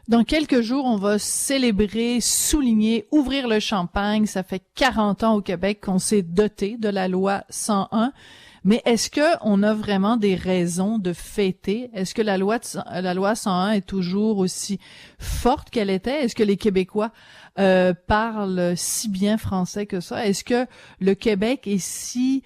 Dans quelques jours, on va célébrer, souligner, ouvrir le champagne. Ça fait 40 ans au Québec qu'on s'est doté de la loi 101. Mais est-ce que on a vraiment des raisons de fêter? Est-ce que la loi 101 est toujours aussi forte qu'elle était? Est-ce que les Québécois parlent si bien français que ça? Est-ce que le Québec est si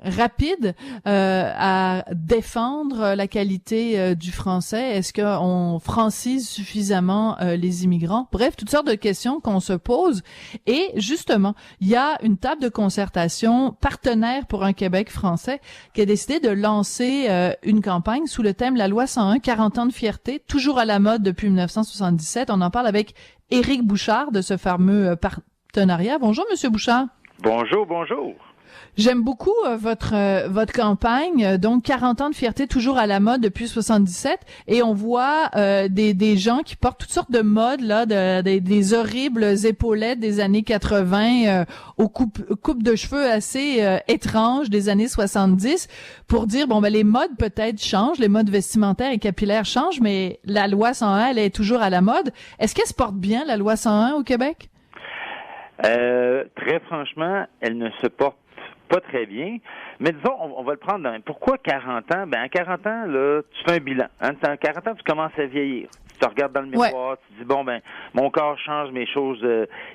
rapide à défendre la qualité du français? Est-ce qu'on francise suffisamment les immigrants? Bref, toutes sortes de questions qu'on se pose. Et justement, il y a une table de concertation partenaire pour un Québec français qui a décidé de lancer une campagne sous le thème La loi 101, 40 ans de fierté, toujours à la mode depuis 1977. On en parle avec Éric Bouchard de ce fameux partenariat. Bonjour, Monsieur Bouchard. Bonjour, bonjour. J'aime beaucoup votre campagne, donc 40 ans de fierté toujours à la mode depuis 77, et on voit des gens qui portent toutes sortes de modes là, des horribles épaulettes des années 80 aux coupes de cheveux assez étranges des années 70 pour dire bon ben les modes peut-être changent, les modes vestimentaires et capillaires changent, mais la loi 101 elle est toujours à la mode. Est-ce qu'elle se porte bien la loi 101 au Québec? Très franchement, elle ne se porte pas très bien, mais disons, on va le prendre dans... Pourquoi 40 ans? Ben, à 40 ans, là, tu fais un bilan. Hein? À 40 ans, tu commences à vieillir. Tu te regardes dans le miroir, tu te dis, bon, ben, mon corps change, mes choses...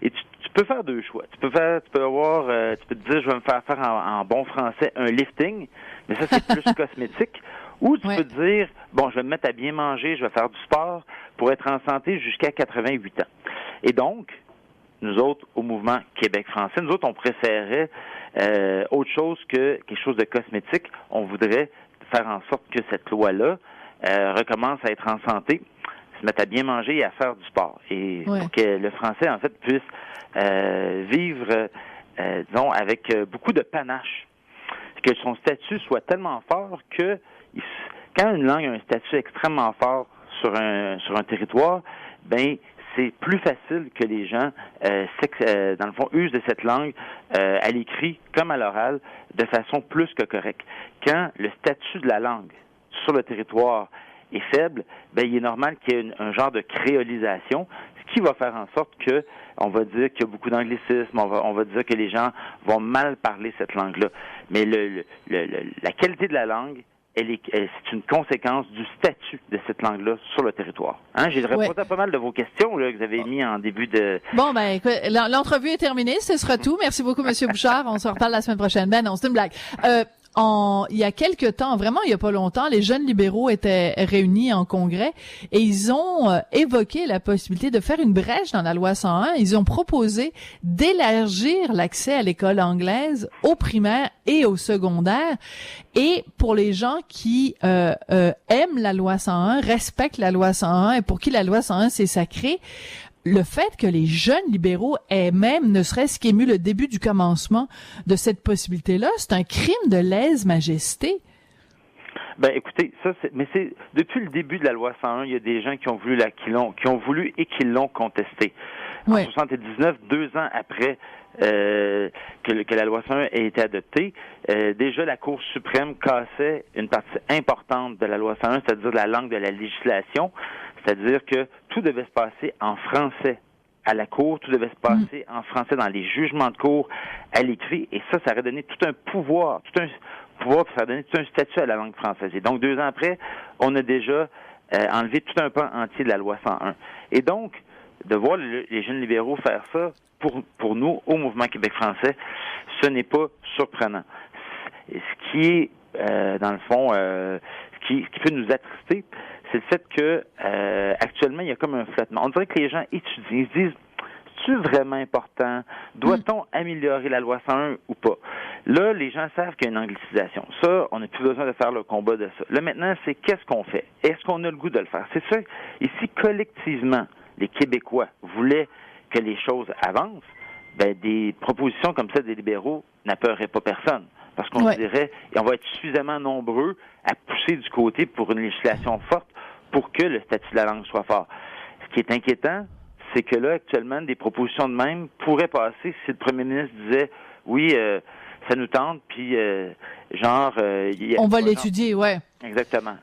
et tu peux faire deux choix. Tu peux te dire, je vais me faire en bon français un lifting, mais ça, c'est plus cosmétique. Ou tu peux te dire, bon, je vais me mettre à bien manger, je vais faire du sport pour être en santé jusqu'à 88 ans. Et donc, nous autres, au mouvement Québec français, nous autres, on préférait autre chose que quelque chose de cosmétique. On voudrait faire en sorte que cette loi-là recommence à être en santé, se mettre à bien manger et à faire du sport. Et pour que le français, en fait, puisse vivre, disons, avec beaucoup de panache. Que son statut soit tellement fort que quand une langue a un statut extrêmement fort sur un territoire, ben c'est plus facile que les gens, dans le fond, usent de cette langue à l'écrit comme à l'oral de façon plus que correcte. Quand le statut de la langue sur le territoire est faible, ben il est normal qu'il y ait un genre de créolisation, ce qui va faire en sorte que on va dire qu'il y a beaucoup d'anglicisme, on va dire que les gens vont mal parler cette langue-là. Mais la qualité de la langue, c'est une conséquence du statut de cette langue-là sur le territoire. Hein? J'ai répondu à pas mal de vos questions là, que vous avez mis en début de... Bon, ben écoute, l'entrevue est terminée, ce sera tout. Merci beaucoup, Monsieur Bouchard. On se reparle la semaine prochaine. Ben non, c'est une blague. Il y a quelque temps, vraiment il y a pas longtemps, les jeunes libéraux étaient réunis en congrès et ils ont évoqué la possibilité de faire une brèche dans la loi 101. Ils ont proposé d'élargir l'accès à l'école anglaise au primaire et au secondaire. Et pour les gens qui aiment la loi 101, respectent la loi 101 et pour qui la loi 101 c'est sacré, le fait que les jeunes libéraux aient même, ne serait-ce qu'ému le début du commencement de cette possibilité-là, c'est un crime de lèse-majesté. Ben, écoutez, c'est depuis le début de la loi 101, il y a des gens qui ont voulu et qui l'ont contesté. En 79, 2 ans après que la loi 101 ait été adoptée, déjà la Cour suprême cassait une partie importante de la loi 101, c'est-à-dire la langue de la législation. C'est-à-dire que tout devait se passer en français à la cour, tout devait se passer en français dans les jugements de cour à l'écrit, et ça aurait donné tout un pouvoir, puis ça a donné tout un statut à la langue française. Et donc, 2 ans après, on a déjà enlevé tout un pan entier de la loi 101. Et donc, de voir les jeunes libéraux faire ça, pour nous, au Mouvement Québec français, ce n'est pas surprenant. Ce qui est, dans le fond, ce qui peut nous attrister, c'est le fait que actuellement, il y a comme un flottement. On dirait que les gens étudient, ils se disent, c'est-tu vraiment important? Doit-on améliorer la loi 101 ou pas? Là, les gens savent qu'il y a une anglicisation. Ça, on n'a plus besoin de faire le combat de ça. Là, maintenant, c'est qu'est-ce qu'on fait? Est-ce qu'on a le goût de le faire? C'est ça, ici, collectivement, les Québécois voulaient que les choses avancent, ben des propositions comme ça des libéraux n'apeureraient pas personne. Parce qu'on dirait, et on va être suffisamment nombreux à pousser du côté pour une législation forte pour que le statut de la langue soit fort. Ce qui est inquiétant, c'est que là, actuellement, des propositions de même pourraient passer si le premier ministre disait, oui, ça nous tente, puis on va l'étudier, Exactement.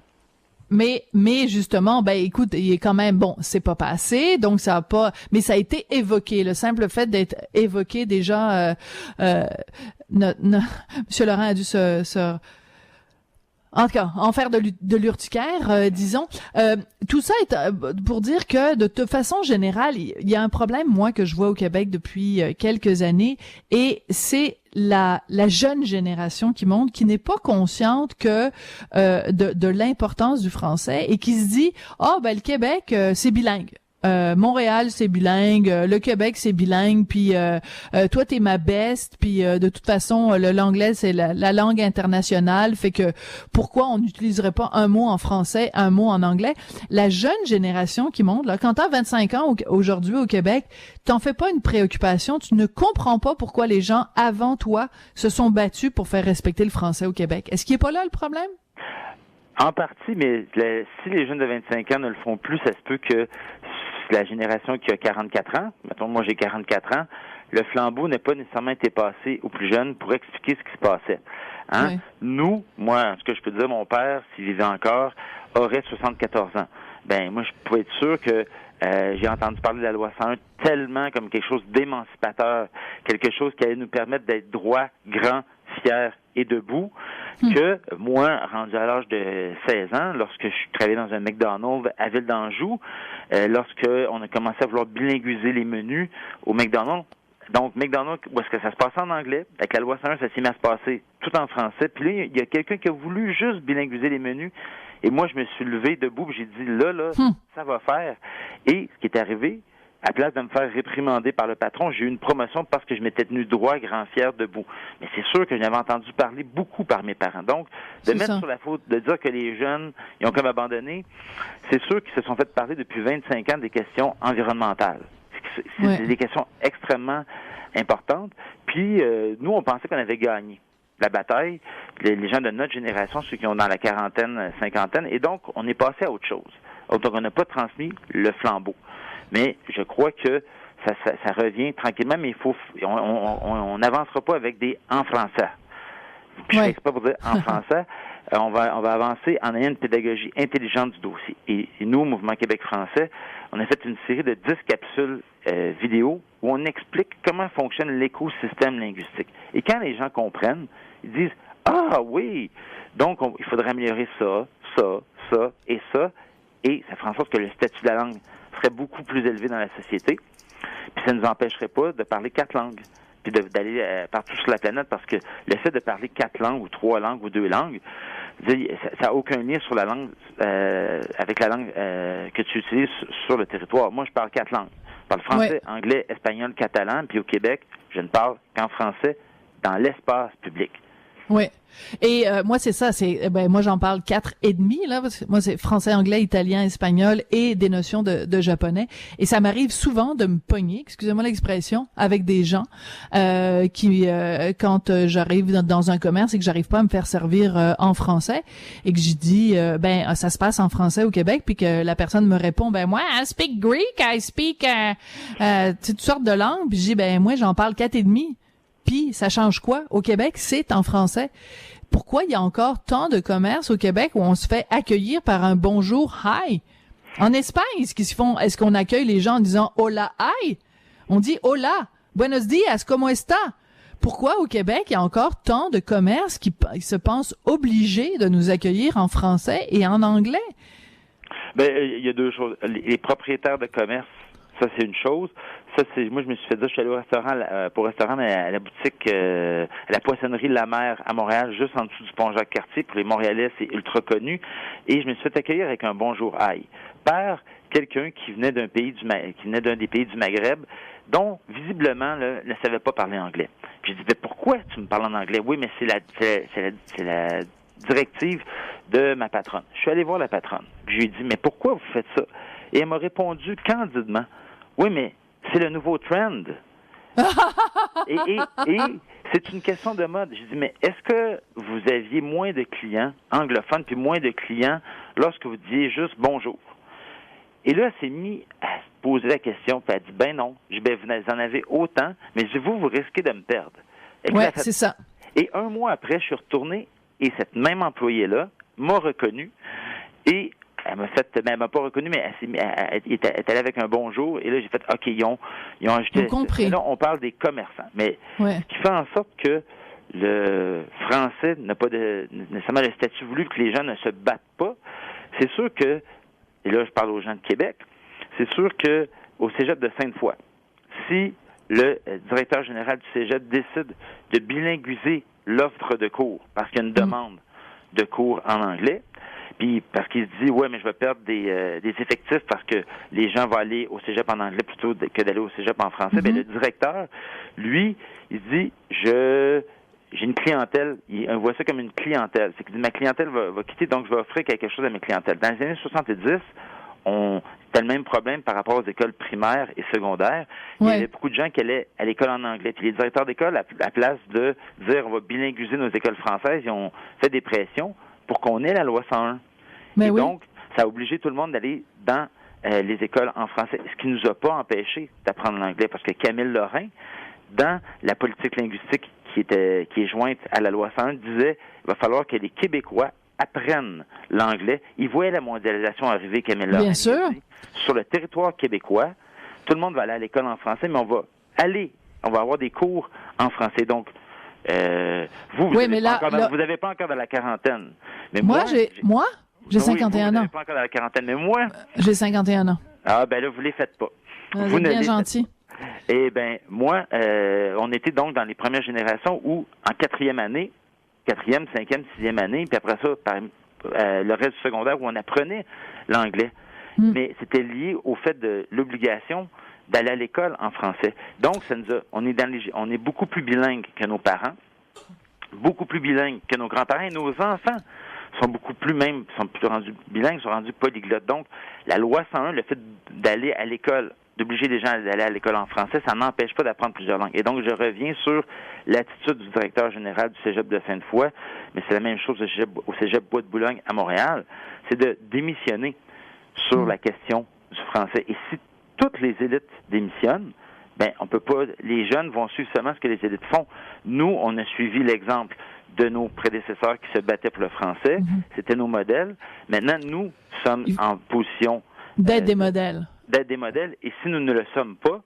Mais justement, ben écoute, il est quand même bon, c'est pas passé, donc ça a pas, mais ça a été évoqué. Le simple fait d'être évoqué déjà, Monsieur Laurent a dû se en tout cas, en faire de l'urticaire, disons. Tout ça est pour dire que, de toute façon générale, il y a un problème, moi, que je vois au Québec depuis quelques années, et c'est la jeune génération qui monte, qui n'est pas consciente que de l'importance du français et qui se dit ben le Québec c'est bilingue. Montréal c'est bilingue, le Québec c'est bilingue, puis toi t'es ma best, puis de toute façon l'anglais c'est la langue internationale, fait que pourquoi on n'utiliserait pas un mot en français, un mot en anglais? La jeune génération qui monte, là, quand t'as 25 ans aujourd'hui au Québec, t'en fais pas une préoccupation, tu ne comprends pas pourquoi les gens avant toi se sont battus pour faire respecter le français au Québec. Est-ce qu'il est pas là le problème? En partie, mais si les jeunes de 25 ans ne le font plus, ça se peut que la génération qui a 44 ans, mettons moi j'ai 44 ans, le flambeau n'a pas nécessairement été passé aux plus jeunes pour expliquer ce qui se passait. Hein? Oui. Nous, moi, ce que je peux dire, mon père, s'il vivait encore, aurait 74 ans. Ben moi, je pouvais être sûr que j'ai entendu parler de la loi 101 tellement comme quelque chose d'émancipateur, quelque chose qui allait nous permettre d'être droits, grands, fiers et debout, que moi, rendu à l'âge de 16 ans, lorsque je travaillais dans un McDonald's à Ville d'Anjou, lorsque on a commencé à vouloir bilinguiser les menus au McDonald's, donc McDonald's, où est-ce que ça se passait en anglais, avec la loi 101, ça s'est mis à se passer tout en français, puis là, il y a quelqu'un qui a voulu juste bilinguiser les menus, et moi, je me suis levé debout, puis j'ai dit, là, ça va faire. Et ce qui est arrivé, à place de me faire réprimander par le patron, j'ai eu une promotion parce que je m'étais tenu droit, grand, fier, debout. Mais c'est sûr que je n'avais entendu parler beaucoup par mes parents. Donc, de mettre sur la faute, de dire que les jeunes, ils ont comme abandonné, c'est sûr qu'ils se sont fait parler depuis 25 ans des questions environnementales. C'est des questions extrêmement importantes. Puis, nous, on pensait qu'on avait gagné la bataille, les gens de notre génération, ceux qui ont dans la quarantaine, cinquantaine, et donc, on est passé à autre chose. Donc, on n'a pas transmis le flambeau. Mais je crois que ça revient tranquillement, mais on n'avancera pas avec des en français. Puis c'est pas pour dire en français, on va avancer en ayant une pédagogie intelligente du dossier. Et nous, au Mouvement Québec français, on a fait une série de 10 capsules vidéo où on explique comment fonctionne l'écosystème linguistique. Et quand les gens comprennent, ils disent « Ah oui! Donc, il faudrait améliorer ça, et ça. » Et ça fera en sorte que le statut de la langue serait beaucoup plus élevé dans la société. Puis ça ne nous empêcherait pas de parler 4 langues, puis d'aller partout sur la planète, parce que le fait de parler 4 langues, ou 3 langues, ou 2 langues, ça n'a aucun lien sur la langue, avec la langue que tu utilises sur le territoire. Moi, je parle 4 langues. Je parle français, anglais, espagnol, catalan, puis au Québec, je ne parle qu'en français dans l'espace public. Oui. Et moi c'est ça, moi j'en parle 4 et demi là, parce que moi c'est français, anglais, italien, espagnol et des notions de japonais. Et ça m'arrive souvent de me pogner, excusez-moi l'expression, avec des gens qui quand j'arrive dans un commerce et que j'arrive pas à me faire servir en français et que je dis ça se passe en français au Québec, puis que la personne me répond moi I speak Greek, I speak toutes sortes de langues, puis je dis moi j'en parle 4 et demi. Puis, ça change quoi? Au Québec, c'est en français. Pourquoi il y a encore tant de commerces au Québec où on se fait accueillir par un bonjour, hi? En Espagne, est-ce qu'on accueille les gens en disant hola, hi? On dit hola, buenos dias, ¿cómo está? Pourquoi au Québec, il y a encore tant de commerces qui se pensent obligés de nous accueillir en français et en anglais? Il y a 2 choses. Les propriétaires de commerce, ça, c'est une chose. Ça, moi, je me suis fait dire, je suis allé au restaurant, mais à la boutique, à la poissonnerie La Mer à Montréal, juste en dessous du pont Jacques-Cartier. Pour les Montréalais, c'est ultra connu. Et je me suis fait accueillir avec un bonjour aïe par quelqu'un qui venait d'un des pays du Maghreb, dont, visiblement, ne savait pas parler anglais. Puis je dis, pourquoi tu me parles en anglais? Oui, mais c'est la directive de ma patronne. Je suis allé voir la patronne. Puis je lui ai dit, mais pourquoi vous faites ça? Et elle m'a répondu candidement, oui, mais c'est le nouveau trend. et c'est une question de mode. J'ai dit, mais est-ce que vous aviez moins de clients anglophones puis moins de clients lorsque vous disiez juste bonjour? Et là, elle s'est mis à se poser la question, puis elle a dit, non. J'ai dit, vous en avez autant, mais vous risquez de me perdre. Oui, c'est ça. Et 1 mois après, je suis retourné, et cette même employée-là m'a reconnu, et elle m'a fait, ben, elle m'a pas reconnu, mais elle est allée avec un bonjour, et là, j'ai fait, OK, ils ont ajouté. Compris. Là, on parle des commerçants. Mais ce qui fait en sorte que le français n'a pas nécessairement le statut voulu, que les gens ne se battent pas, c'est sûr que, et là, je parle aux gens de Québec, c'est sûr que au Cégep de Sainte-Foy, si le directeur général du Cégep décide de bilinguiser l'offre de cours, parce qu'il y a une demande de cours en anglais, puis parce qu'il se dit, ouais, mais je vais perdre des effectifs parce que les gens vont aller au Cégep en anglais plutôt que d'aller au Cégep en français, bien, le directeur, lui, il se dit, j'ai une clientèle, il voit ça comme une clientèle. C'est qu'il dit, ma clientèle va quitter, donc je vais offrir quelque chose à mes clientèles. Dans les années 70, c'était le même problème par rapport aux écoles primaires et secondaires. Il y avait beaucoup de gens qui allaient à l'école en anglais. Puis les directeurs d'école, à la place de dire on va bilinguiser nos écoles françaises, ils ont fait des pressions pour qu'on ait la loi 101. Et donc, ça a obligé tout le monde d'aller dans les écoles en français, ce qui nous a pas empêché d'apprendre l'anglais, parce que Camille Lorrain, dans la politique linguistique qui est jointe à la loi 101, disait il va falloir que les Québécois apprennent l'anglais. Ils voyaient la mondialisation arriver, Camille Lorrain. Bien sûr. Sur le territoire québécois, tout le monde va aller à l'école en français, mais on va avoir des cours en français. Donc, vous n'avez pas encore dans la quarantaine. Mais moi, j'ai 51 ans. Vous n'avez pas encore dans la quarantaine, mais moi... J'ai 51 ans. Ah, ben là, vous ne les faites pas. Vous êtes bien gentil. Eh bien, moi, on était donc dans les premières générations où, en quatrième, cinquième, sixième année, puis après ça, le reste du secondaire, où on apprenait l'anglais. Mais c'était lié au fait de l'obligation d'aller à l'école en français. Donc, on est beaucoup plus bilingue que nos parents, beaucoup plus bilingue que nos grands-parents, et nos enfants sont plus rendus bilingues, sont rendus polyglottes. Donc, la loi 101, le fait d'aller à l'école, d'obliger les gens à aller à l'école en français, ça n'empêche pas d'apprendre plusieurs langues. Et donc, je reviens sur l'attitude du directeur général du Cégep de Sainte-Foy, mais c'est la même chose au Cégep Bois de Boulogne à Montréal, c'est de démissionner sur la question du français. Et si toutes les élites démissionnent, ben on peut pas. Les jeunes vont suivre seulement ce que les élites font. Nous, on a suivi l'exemple de nos prédécesseurs qui se battaient pour le français. C'était nos modèles. Maintenant, nous sommes en position d'être des modèles. D'être des modèles. Et si nous ne le sommes pas,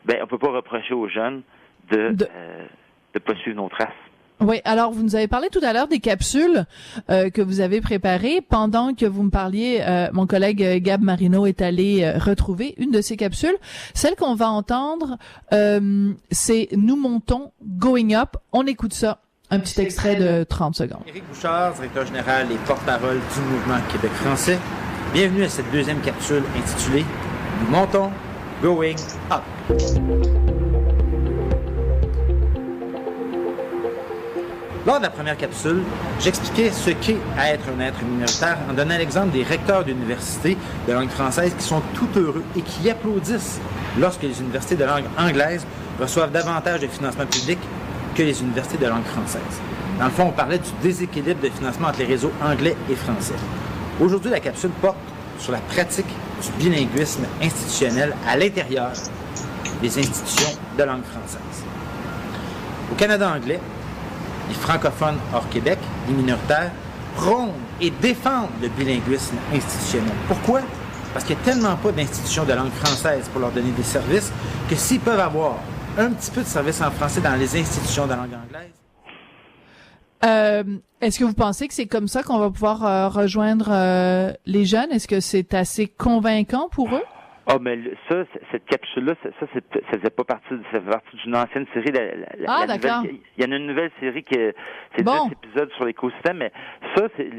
ben on peut pas reprocher aux jeunes de pas suivre nos traces. Oui, alors vous nous avez parlé tout à l'heure des capsules que vous avez préparées. Pendant que vous me parliez, mon collègue Gab Marino est allé retrouver une de ces capsules. Celle qu'on va entendre, c'est « Nous montons, going up ». On écoute ça, un petit extrait de 30 secondes. Éric Bouchard, directeur général et porte-parole du mouvement Québec français. Bienvenue à cette deuxième capsule intitulée « Nous montons, going up ». Lors de la première capsule, j'expliquais ce qu'est être un être minoritaire en donnant l'exemple des recteurs d'universités de langue française qui sont tout heureux et qui applaudissent lorsque les universités de langue anglaise reçoivent davantage de financement public que les universités de langue française. Dans le fond, on parlait du déséquilibre de financement entre les réseaux anglais et français. Aujourd'hui, la capsule porte sur la pratique du bilinguisme institutionnel à l'intérieur des institutions de langue française. Au Canada anglais, les francophones hors Québec, les minoritaires, prônent et défendent le bilinguisme institutionnel. Pourquoi? Parce qu'il n'y a tellement pas d'institutions de langue française pour leur donner des services que s'ils peuvent avoir un petit peu de services en français dans les institutions de langue anglaise. Est-ce que vous pensez que c'est comme ça qu'on va pouvoir rejoindre les jeunes? Est-ce que c'est assez convaincant pour eux? Ah, mais ça, cette capsule-là, ça faisait pas partie, ça fait partie d'une ancienne série. D'accord. Il y en a une nouvelle série c'est 10 épisodes sur l'écosystème, mais ça, c'est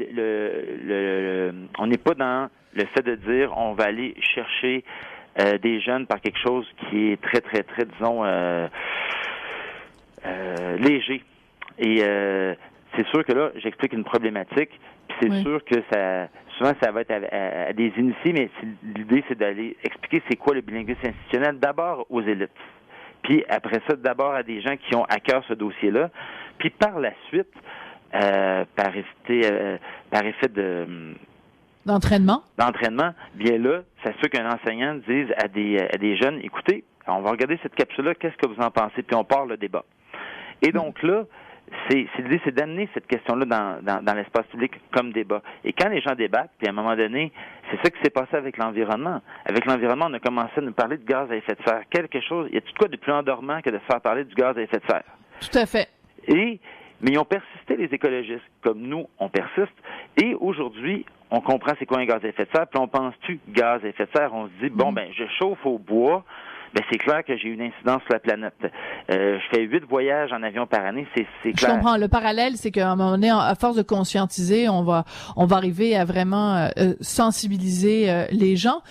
on n'est pas dans le fait de dire on va aller chercher des jeunes par quelque chose qui est très, très, très, disons, léger. Et c'est sûr que là, j'explique une problématique, puis c'est sûr que souvent ça va être à des initiés, mais l'idée c'est d'aller expliquer c'est quoi le bilinguisme institutionnel d'abord aux élites, puis après ça d'abord à des gens qui ont à cœur ce dossier-là, puis par la suite, par effet d'entraînement, bien là, ça se fait qu'un enseignant dise à des jeunes, écoutez, on va regarder cette capsule-là, qu'est-ce que vous en pensez, puis on part le débat. Et donc là, l'idée, c'est d'amener cette question-là dans l'espace public comme débat. Et quand les gens débattent, puis à un moment donné, c'est ça qui s'est passé avec l'environnement. Avec l'environnement, on a commencé à nous parler de gaz à effet de serre. Quelque chose, il y a tout quoi de plus endormant que de se faire parler du gaz à effet de serre. Tout à fait. Mais ils ont persisté, les écologistes, comme nous, on persiste. Et aujourd'hui, on comprend c'est quoi un gaz à effet de serre, puis on pense-tu gaz à effet de serre, on se dit, je chauffe au bois, c'est clair que j'ai une incidence sur la planète. Je fais 8 voyages en avion par année, c'est clair. Je comprends. Le parallèle, c'est qu'à un moment donné, à force de conscientiser, on va arriver à vraiment sensibiliser les gens.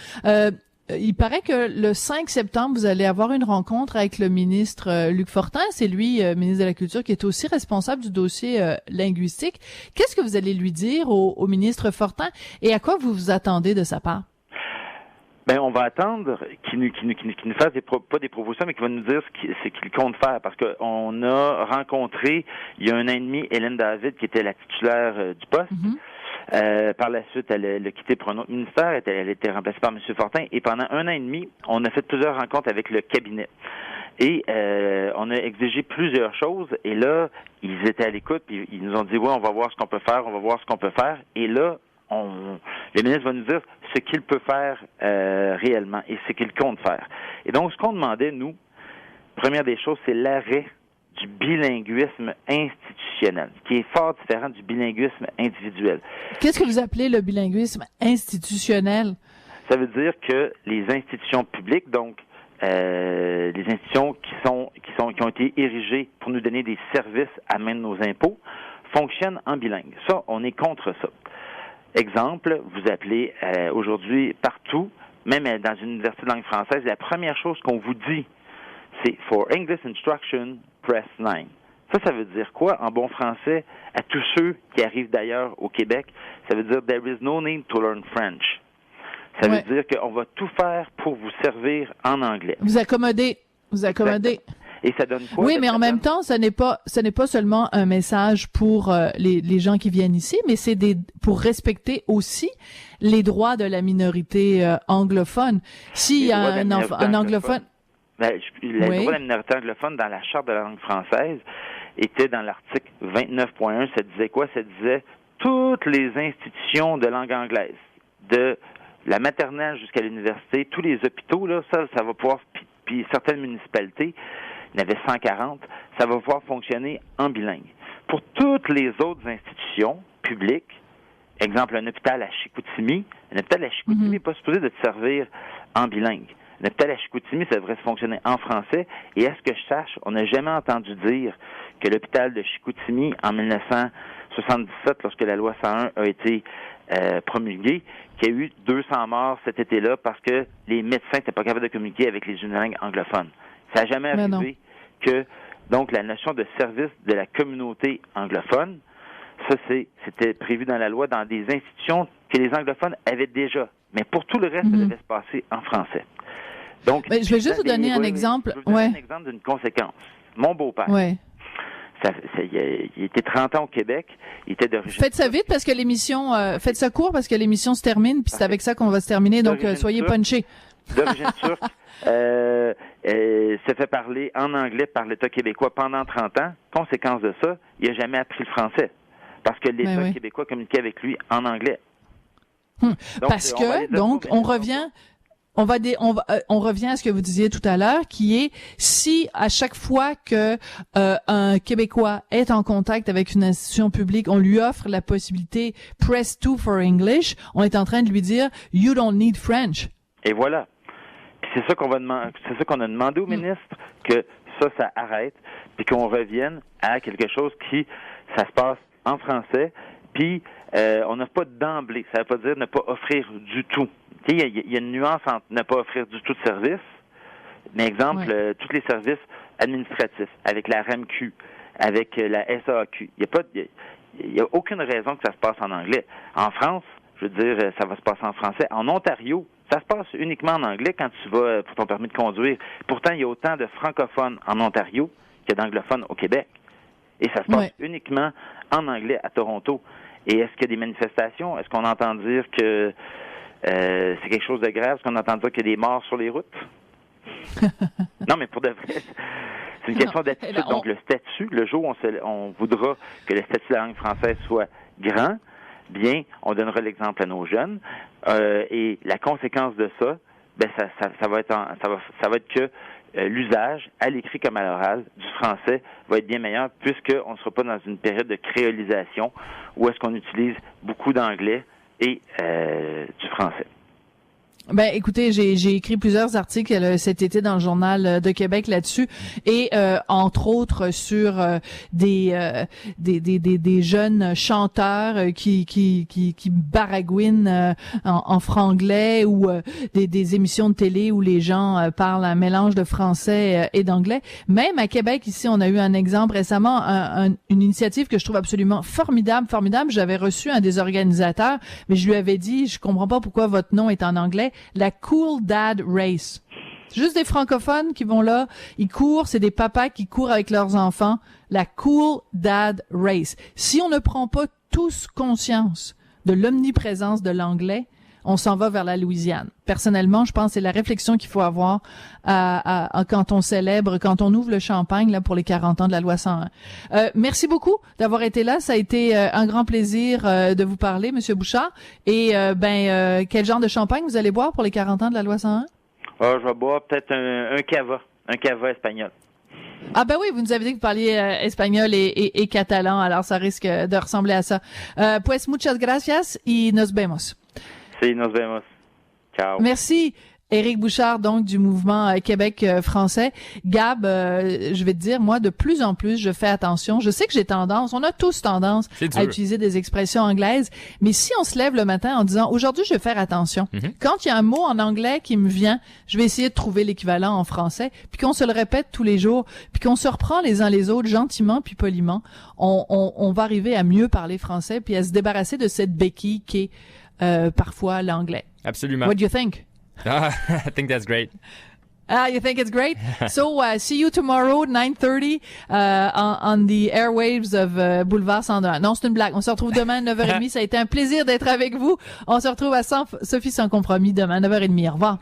Il paraît que le 5 septembre, vous allez avoir une rencontre avec le ministre Luc Fortin. C'est lui, ministre de la Culture, qui est aussi responsable du dossier linguistique. Qu'est-ce que vous allez lui dire au ministre Fortin et à quoi vous vous attendez de sa part? On va attendre qu'il nous fasse pas des propositions, mais qu'il va nous dire ce qu'il compte faire. Parce qu'on a rencontré, il y a 1 an et demi, Hélène David, qui était la titulaire du poste. Par la suite, elle a quitté pour un autre ministère. Elle a été remplacée par M. Fortin. Et pendant 1 an et demi, on a fait plusieurs rencontres avec le cabinet. Et on a exigé plusieurs choses. Et là, ils étaient à l'écoute. Puis ils nous ont dit, on va voir ce qu'on peut faire. Et là, le ministre va nous dire ce qu'il peut faire réellement et ce qu'il compte faire. Et donc, ce qu'on demandait, nous, première des choses, c'est l'arrêt du bilinguisme institutionnel, qui est fort différent du bilinguisme individuel. Qu'est-ce que vous appelez le bilinguisme institutionnel? Ça veut dire que les institutions publiques, donc les institutions qui ont été érigées pour nous donner des services à main de nos impôts, fonctionnent en bilingue. Ça, on est contre ça. Exemple, vous appelez aujourd'hui partout, même dans une université de langue française, la première chose qu'on vous dit, c'est « For English Instruction, press 9 ». Ça veut dire quoi en bon français à tous ceux qui arrivent d'ailleurs au Québec? Ça veut dire « There is no need to learn French ». Ça veut dire qu'on va tout faire pour vous servir en anglais. Vous accommoder. Et ça donne quoi? Oui, mais en même temps, ce n'est pas seulement un message pour les gens qui viennent ici, mais c'est pour respecter aussi les droits de la minorité anglophone. S'il y a un anglophone... Le droit de la minorité anglophone dans la Charte de la langue française était dans l'article 29.1. Ça disait quoi? Ça disait toutes les institutions de langue anglaise, de la maternelle jusqu'à l'université, tous les hôpitaux, là, ça va pouvoir... Puis certaines municipalités, il y en avait 140, ça va pouvoir fonctionner en bilingue. Pour toutes les autres institutions publiques, exemple, un hôpital à Chicoutimi n'est pas supposé de te servir en bilingue. Un hôpital à Chicoutimi, ça devrait fonctionner en français. Et à ce que je sache, on n'a jamais entendu dire que l'hôpital de Chicoutimi, en 1977, lorsque la loi 101 a été promulguée, qu'il y a eu 200 morts cet été-là parce que les médecins n'étaient pas capables de communiquer avec les unilingues anglophones. Ça n'a jamais arrivé que, donc, la notion de service de la communauté anglophone, ça, c'était prévu dans la loi dans des institutions que les anglophones avaient déjà. Mais pour tout le reste, ça devait se passer en français. Donc, je vais juste vous donner un exemple. Je vais vous donner un exemple d'une conséquence. Mon beau-père, il était 30 ans au Québec. Il était d'origine... Faites ça vite parce que l'émission... faites ça court parce que l'émission se termine, puis c'est avec ça qu'on va se terminer, donc soyez punchés. D'origine turque, s'est fait parler en anglais par l'État québécois pendant 30 ans. Conséquence de ça, il n'a jamais appris le français parce que l'État québécois communiquait avec lui en anglais. Donc, on revient... On revient à ce que vous disiez tout à l'heure, qui est si à chaque fois que un Québécois est en contact avec une institution publique, on lui offre la possibilité press 2 for English, on est en train de lui dire you don't need French. Et voilà. Puis c'est ça qu'on a demandé au ministre, que ça arrête, puis qu'on revienne à quelque chose ça se passe en français, puis on n'a pas d'emblée. Ça veut pas dire ne pas offrir du tout. Il y a une nuance entre ne pas offrir du tout de service, mais exemple, tous les services administratifs, avec la RAMQ, avec la SAQ. Il y a aucune raison que ça se passe en anglais. En France, je veux dire, ça va se passer en français. En Ontario, ça se passe uniquement en anglais quand tu vas pour ton permis de conduire. Pourtant, il y a autant de francophones en Ontario que d'anglophones au Québec. Et ça se passe uniquement en anglais à Toronto. Et est-ce qu'il y a des manifestations? Est-ce qu'on entend dire que c'est quelque chose de grave? Est-ce qu'on entend dire qu'il y a des morts sur les routes? Non, mais pour de vrai, C'est une question d'attitude. Donc, le statut, le jour où on voudra que le statut de la langue française soit grand, bien, on donnera l'exemple à nos jeunes. Et la conséquence de ça, ben, ça va être que l'usage, à l'écrit comme à l'oral, du français va être bien meilleur, puisqu'on ne sera pas dans une période de créolisation où est-ce qu'on utilise beaucoup d'anglais et du français. Ben, écoutez, j'ai écrit plusieurs articles cet été dans le Journal de Québec là-dessus, et entre autres sur des jeunes chanteurs qui baragouinent en franglais, ou des émissions de télé où les gens parlent un mélange de français et d'anglais. Même à Québec, ici, on a eu un exemple récemment, une initiative que je trouve absolument formidable. J'avais reçu un des organisateurs, mais je lui avais dit, je comprends pas pourquoi votre nom est en anglais. La Cool Dad Race. C'est juste des francophones qui vont là, ils courent, c'est des papas qui courent avec leurs enfants. La Cool Dad Race. Si on ne prend pas tous conscience de l'omniprésence de l'anglais, on s'en va vers la Louisiane. Personnellement, je pense que c'est la réflexion qu'il faut avoir quand on célèbre, quand on ouvre le champagne là pour les 40 ans de la loi 101. Merci beaucoup d'avoir été là. Ça a été un grand plaisir de vous parler, Monsieur Bouchard. Et quel genre de champagne vous allez boire pour les 40 ans de la loi 101? Je vais boire peut-être un cava espagnol. Ah ben oui, vous nous avez dit que vous parliez espagnol et catalan, alors ça risque de ressembler à ça. Pues muchas gracias y nos vemos. Sí, nos vemos. Ciao. Merci. Éric Bouchard, donc, du mouvement Québec français. Gab, je vais te dire, moi, de plus en plus, je fais attention. Je sais que j'ai tendance, on a tous tendance à utiliser des expressions anglaises, mais si on se lève le matin en disant, aujourd'hui, je vais faire attention. Quand il y a un mot en anglais qui me vient, je vais essayer de trouver l'équivalent en français, puis qu'on se le répète tous les jours, puis qu'on se reprend les uns les autres gentiment puis poliment, on va arriver à mieux parler français, puis à se débarrasser de cette béquille qui est parfois l'anglais. Absolument. What do you think? I think that's great. You think it's great? So, see you tomorrow, 9:30, on the airwaves of Boulevard Saint-Denis. Non, c'est une blague. On se retrouve demain à 9h30. Ça a été un plaisir d'être avec vous. On se retrouve à Sophie sans compromis demain à 9h30. Au revoir.